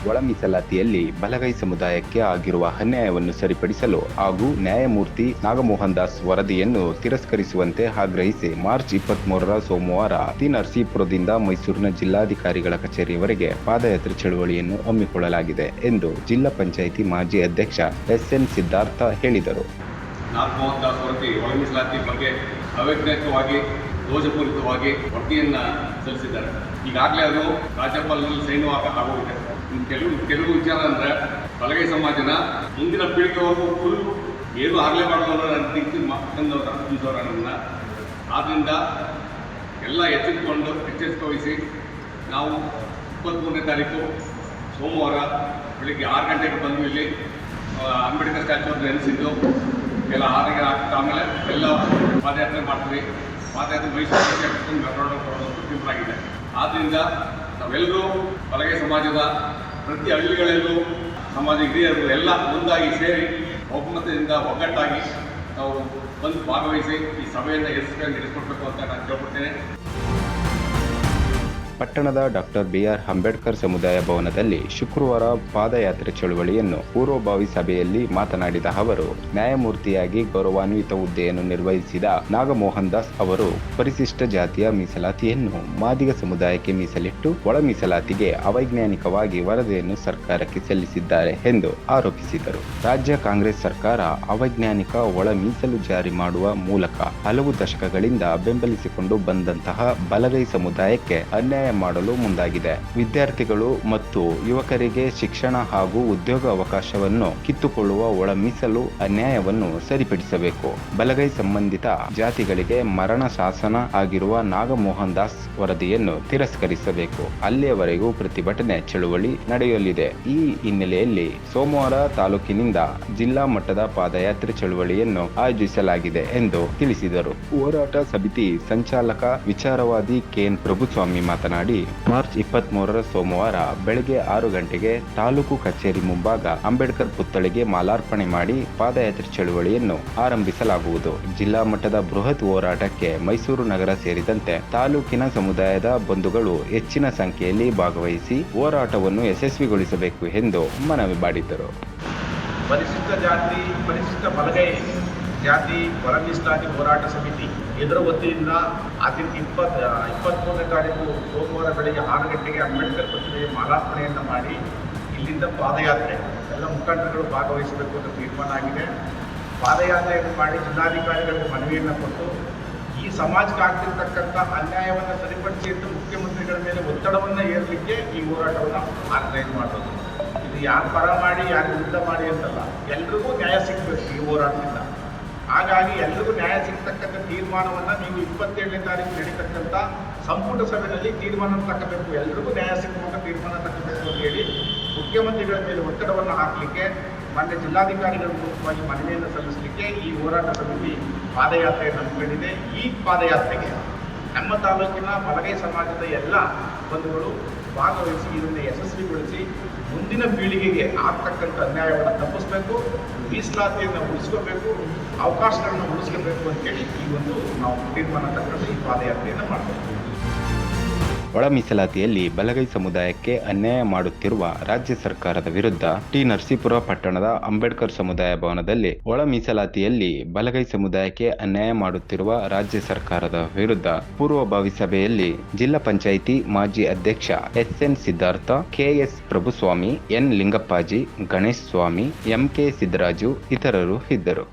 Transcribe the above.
ಒಳ ಮೀಸಲಾತಿಯಲ್ಲಿ ಬಲಗೈ ಸಮುದಾಯಕ್ಕೆ ಆಗಿರುವ ಅನ್ಯಾಯವನ್ನು ಸರಿಪಡಿಸಲು ಹಾಗೂ ನ್ಯಾಯಮೂರ್ತಿ ನಾಗಮೋಹನ್ ದಾಸ್ ವರದಿಯನ್ನು ತಿರಸ್ಕರಿಸುವಂತೆ ಆಗ್ರಹಿಸಿ ಮಾರ್ಚ್ 23ರ ಸೋಮವಾರ ಟಿ ನರಸೀಪುರದಿಂದ ಮೈಸೂರಿನ ಜಿಲ್ಲಾಧಿಕಾರಿಗಳ ಕಚೇರಿಯವರೆಗೆ ಪಾದಯಾತ್ರೆ ಚಳವಳಿಯನ್ನು ಹಮ್ಮಿಕೊಳ್ಳಲಾಗಿದೆ ಎಂದು ಜಿಲ್ಲಾ ಪಂಚಾಯಿತಿ ಮಾಜಿ ಅಧ್ಯಕ್ಷ ಎಸ್.ಎನ್. ಸಿದ್ಧಾರ್ಥ ಹೇಳಿದರು. ನಾಗಮೋಹನ್ ದಾಸ್ ವರದಿ ಒಳ ಮೀಸಲಾತಿ ಬಗ್ಗೆ ಅವೈಜ್ಞಾನಿಕವಾಗಿ ದೋಷಪೂರಿತವಾಗಿ ವರದಿಯನ್ನು ಸಲ್ಲಿಸಿದ್ದಾರೆ. ಈಗಾಗಲೇ ಅದು ರಾಜ್ಯಪಾಲರಲ್ಲಿ ಸೈನ್ ಆಗೋಗಿದೆ. ಕೆಲವು ವಿಚಾರ ಅಂದರೆ ಬಲಗೈ ಸಮಾಜನ ಮುಂದಿನ ಪೀಳಿಗೆವರೆಗೂ ಫುಲ್ ಏನು ಆಗಲೇಬಾರ್ದು ಅನ್ನೋ ತಿಳಿಸಿದವರು ನನ್ನ. ಆದ್ದರಿಂದ ಎಲ್ಲ ಎಚ್ಚರಿಕೆ ವಹಿಸಿ ನಾವು 23ನೇ ತಾರೀಕು ಸೋಮವಾರ ಬೆಳಿಗ್ಗೆ 6 ಗಂಟೆಗೆ ಬಂದು ಇಲ್ಲಿ ಅಂಬೇಡ್ಕರ್ ಸ್ಟ್ಯಾಚ್ಯೂ ನೆನೆಸಿದ್ದು ಎಲ್ಲ 6 ಗಂಟೆ ಆಗ್ತಾ ಆಮೇಲೆ ಎಲ್ಲ ಪಾದಯಾತ್ರೆ ಮಾಡ್ತೀವಿ. ಪಾದಯಾತ್ರೆ ಮೈಸೂರು ಮೆರವಣಿಗೆ ಕೊಡೋದು ತೀರ್ಮಾನಾಗಿದೆ. ಆದ್ದರಿಂದ ನಾವೆಲ್ಲರೂ ಬಲಗೈ ಸಮಾಜದ ಪ್ರತಿ ಹಳ್ಳಿಗಳಲ್ಲೂ ಸಮಾಜ ಹಿರಿಯರು ಎಲ್ಲ ಒಂದಾಗಿ ಸೇರಿ ಒಮ್ಮತದಿಂದ ಒಗ್ಗಟ್ಟಾಗಿ ನಾವು ಬಂದು ಭಾಗವಹಿಸಿ ಈ ಸಭೆಯನ್ನು ಯಶಸ್ವಿಯಾಗಿ ನಡೆಸಿಕೊಡ್ಬೇಕು ಅಂತ ನಾನು ಕೇಳ್ಕೊಡ್ತೇನೆ. ಪಟ್ಟಣದ ಡಾಕ್ಟರ್ ಬಿ.ಆರ್. ಅಂಬೇಡ್ಕರ್ ಸಮುದಾಯ ಭವನದಲ್ಲಿ ಶುಕ್ರವಾರ ಪಾದಯಾತ್ರೆ ಚಳುವಳಿಯನ್ನು ಪೂರ್ವಭಾವಿ ಸಭೆಯಲ್ಲಿ ಮಾತನಾಡಿದ ಅವರು, ನ್ಯಾಯಮೂರ್ತಿಯಾಗಿ ಗೌರವಾನ್ವಿತ ಹುದ್ದೆಯನ್ನು ನಿರ್ವಹಿಸಿದ ನಾಗಮೋಹನ್ ದಾಸ್ ಅವರು ಪರಿಶಿಷ್ಟ ಜಾತಿಯ ಮೀಸಲಾತಿಯನ್ನು ಮಾದಿಗ ಸಮುದಾಯಕ್ಕೆ ಮೀಸಲಿಟ್ಟು ಒಳ ಮೀಸಲಾತಿಗೆ ಅವೈಜ್ಞಾನಿಕವಾಗಿ ವರದಿಯನ್ನು ಸರ್ಕಾರಕ್ಕೆ ಸಲ್ಲಿಸಿದ್ದಾರೆ ಎಂದು ಆರೋಪಿಸಿದರು. ರಾಜ್ಯ ಕಾಂಗ್ರೆಸ್ ಸರ್ಕಾರ ಅವೈಜ್ಞಾನಿಕ ಒಳ ಮೀಸಲು ಜಾರಿ ಮಾಡುವ ಮೂಲಕ ಹಲವು ದಶಕಗಳಿಂದ ಬೆಂಬಲಿಸಿಕೊಂಡು ಬಂದಂತಹ ಬಲಗೈ ಸಮುದಾಯಕ್ಕೆ ಅನ್ಯಾಯ ಮಾಡಲು ಮುಂದಾಗಿದೆ. ವಿದ್ಯಾರ್ಥಿಗಳು ಮತ್ತು ಯುವಕರಿಗೆ ಶಿಕ್ಷಣ ಹಾಗೂ ಉದ್ಯೋಗ ಅವಕಾಶವನ್ನು ಕಿತ್ತುಕೊಳ್ಳುವ ಒಳ ಮೀಸಲು ಅನ್ಯಾಯವನ್ನು ಸರಿಪಡಿಸಬೇಕು. ಬಲಗೈ ಸಂಬಂಧಿತ ಜಾತಿಗಳಿಗೆ ಮರಣ ಶಾಸನ ಆಗಿರುವ ನಾಗಮೋಹನ್ ದಾಸ್ ವರದಿಯನ್ನು ತಿರಸ್ಕರಿಸಬೇಕು. ಅಲ್ಲಿಯವರೆಗೂ ಪ್ರತಿಭಟನೆ ಚಳುವಳಿ ನಡೆಯಲಿದೆ. ಈ ಹಿನ್ನೆಲೆಯಲ್ಲಿ ಸೋಮವಾರ ತಾಲೂಕಿನಿಂದ ಜಿಲ್ಲಾ ಮಟ್ಟದ ಪಾದಯಾತ್ರೆ ಚಳುವಳಿಯನ್ನು ಆಯೋಜಿಸಲಾಗಿದೆ ಎಂದು ತಿಳಿಸಿದರು. ಹೋರಾಟ ಸಮಿತಿ ಸಂಚಾಲಕ ವಿಚಾರವಾದಿ ಕೆ.ಎನ್. ಪ್ರಭುಸ್ವಾಮಿ ಮಾತನಾಡಿ, ಮಾರ್ಚ್ 23ರ ಸೋಮವಾರ ಬೆಳಗ್ಗೆ 6 ಗಂಟೆಗೆ ತಾಲೂಕು ಕಚೇರಿ ಮುಂಭಾಗ ಅಂಬೇಡ್ಕರ್ ಪುತ್ಥಳಿಗೆ ಮಾಲಾರ್ಪಣೆ ಮಾಡಿ ಪಾದಯಾತ್ರೆ ಚಳುವಳಿಯನ್ನು ಆರಂಭಿಸಲಾಗುವುದು. ಜಿಲ್ಲಾ ಮಟ್ಟದ ಬೃಹತ್ ಹೋರಾಟಕ್ಕೆ ಮೈಸೂರು ನಗರ ಸೇರಿದಂತೆ ತಾಲೂಕಿನ ಸಮುದಾಯದ ಬಂಧುಗಳು ಹೆಚ್ಚಿನ ಸಂಖ್ಯೆಯಲ್ಲಿ ಭಾಗವಹಿಸಿ ಹೋರಾಟವನ್ನು ಯಶಸ್ವಿಗೊಳಿಸಬೇಕು ಎಂದು ಮನವಿ ಮಾಡಿದರು. ಪರಿಶಿಷ್ಟ ಜಾತಿ, ಪರಿಶಿಷ್ಟ ಬಲಗೈ ಜಾತಿ ಒಳ ಮೀಸಲಾತಿ ಹೋರಾಟ ಸಮಿತಿ ಇದರ ವತಿಯಿಂದ 23ನೇ ತಾರೀಕು ಸೋಮವಾರ ಬೆಳಗ್ಗೆ 6 ಗಂಟೆಗೆ ಅಂಬೇಡ್ಕರ್ ಪುತ್ಥಳಿಗೆ ಮಾಲಾರ್ಪಣೆಯನ್ನು ಮಾಡಿ ಇಲ್ಲಿಂದ ಪಾದಯಾತ್ರೆ ಎಲ್ಲ ಮುಖಂಡರುಗಳು ಭಾಗವಹಿಸಬೇಕು ಅಂತ ತೀರ್ಮಾನ ಆಗಿದೆ. ಪಾದಯಾತ್ರೆಯನ್ನು ಮಾಡಿ ಜಿಲ್ಲಾಧಿಕಾರಿಗಳಿಗೆ ಮನವಿಯನ್ನು ಕೊಟ್ಟು ಈ ಸಮಾಜಕ್ಕೆ ಆಗ್ತಿರ್ತಕ್ಕಂಥ ಅನ್ಯಾಯವನ್ನು ಸರಿಪಡಿಸಿ ಅಂತ ಮುಖ್ಯಮಂತ್ರಿಗಳ ಮೇಲೆ ಒತ್ತಡವನ್ನು ಏರಲಿಕ್ಕೆ ಈ ಹೋರಾಟವನ್ನು ಆರ್ಗನೈಸ್ ಮಾಡೋದು. ಇದು ಯಾರು ಪರ ಮಾಡಿ ಯಾರು ವಿರುದ್ಧ ಮಾಡಿ ಅಂತಲ್ಲ, ಎಲ್ರಿಗೂ ನ್ಯಾಯ ಸಿಗಬೇಕು ಈ ಹೋರಾಟದಿಂದ. ಹಾಗಾಗಿ ಎಲ್ರಿಗೂ ನ್ಯಾಯ ಸಿಗ್ತಕ್ಕಂಥ ತೀರ್ಮಾನವನ್ನು ನೀವು 27ನೇ ತಾರೀಕು ನಡೀತಕ್ಕಂಥ ಸಂಪುಟ ಸಭೆಯಲ್ಲಿ ತೀರ್ಮಾನ ತಕ್ಕಬೇಕು. ಎಲ್ರಿಗೂ ನ್ಯಾಯ ಸಿಗುವಂಥ ತೀರ್ಮಾನ ತಕ್ಕಬೇಕು ಅಂತ ಹೇಳಿ ಮುಖ್ಯಮಂತ್ರಿಗಳ ಮೇಲೆ ಒತ್ತಡವನ್ನು ಹಾಕಲಿಕ್ಕೆ ಮಾನ್ಯ ಜಿಲ್ಲಾಧಿಕಾರಿಗಳ ಮೂಲಕವಾಗಿ ಮನವಿಯನ್ನು ಸಲ್ಲಿಸಲಿಕ್ಕೆ ಈ ಹೋರಾಟ ಸಮಿತಿ ಪಾದಯಾತ್ರೆಯನ್ನು ಹಮ್ಮಿಕೊಂಡಿದೆ. ಈ ಪಾದಯಾತ್ರೆಗೆ ನಮ್ಮ ತಾಲೂಕಿನ ಬಲಗೈ ಸಮಾಜದ ಎಲ್ಲ ಬಂಧುಗಳು ಭಾಗವಹಿಸಿ ಇದನ್ನು ಯಶಸ್ವಿಗೊಳಿಸಿ ಮುಂದಿನ ಪೀಳಿಗೆಗೆ ಆಗ್ತಕ್ಕಂಥ ಅನ್ಯಾಯವನ್ನು ತಪ್ಪಿಸಬೇಕು, ಮೀಸಲಾತಿಯನ್ನು ಉಳಿಸ್ಕೋಬೇಕು, ಅವಕಾಶಗಳನ್ನು ಉಳಿಸ್ಕೋಬೇಕು ಅಂತೇಳಿ ಈ ಒಂದು ನಾವು ತೀರ್ಮಾನ ತಗೊಂಡು ಈ ಪಾದಯಾತ್ರೆಯನ್ನು ಮಾಡ್ತೀವಿ. ಒಳ ಮೀಸಲಾತಿಯಲ್ಲಿ ಬಲಗೈ ಸಮುದಾಯಕ್ಕೆ ಅನ್ಯಾಯ ಮಾಡುತ್ತಿರುವ ರಾಜ್ಯ ಸರ್ಕಾರದ ವಿರುದ್ಧ ಟಿ ನರಸೀಪುರ ಪಟ್ಟಣದ ಅಂಬೇಡ್ಕರ್ ಸಮುದಾಯ ಭವನದಲ್ಲಿ ಒಳ ಮೀಸಲಾತಿಯಲ್ಲಿ ಬಲಗೈ ಸಮುದಾಯಕ್ಕೆ ಅನ್ಯಾಯ ಮಾಡುತ್ತಿರುವ ರಾಜ್ಯ ಸರ್ಕಾರದ ವಿರುದ್ಧ ಪೂರ್ವಭಾವಿ ಸಭೆಯಲ್ಲಿ ಜಿಲ್ಲಾ ಪಂಚಾಯಿತಿ ಮಾಜಿ ಅಧ್ಯಕ್ಷ ಎಸ್.ಎನ್. ಸಿದ್ಧಾರ್ಥ, ಕೆ.ಎಸ್. ಪ್ರಭುಸ್ವಾಮಿ, ಎನ್. ಲಿಂಗಪ್ಪಾಜಿ, ಗಣೇಶ್ ಸ್ವಾಮಿ, ಎಂ.ಕೆ. ಸಿದ್ದರಾಜು ಇತರರು ಇದ್ದರು.